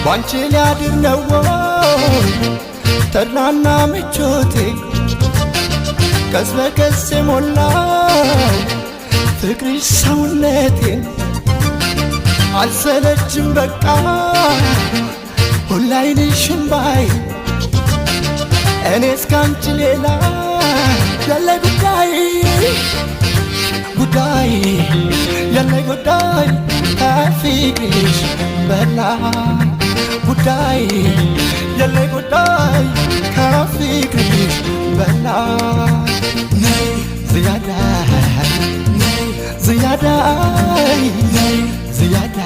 ባንቺ ሊያድር ነው ተድላና ምቾቴ ቀስ በቀስ ሞላው ፍቅርሽ ሰውነቴን አልሰለችም በቃ ሁላይንሽም ባይ እኔስ ካንቺ ሌላ ያለ ጉዳይ ያለ ጉዳይ ከፍቅርሽ በላይ ጉዳይ ያለ ጉዳይ ከፍቅርሽ በላይ ነይ ዝያዳ ነይ ዝያዳ ነይ ዝያዳ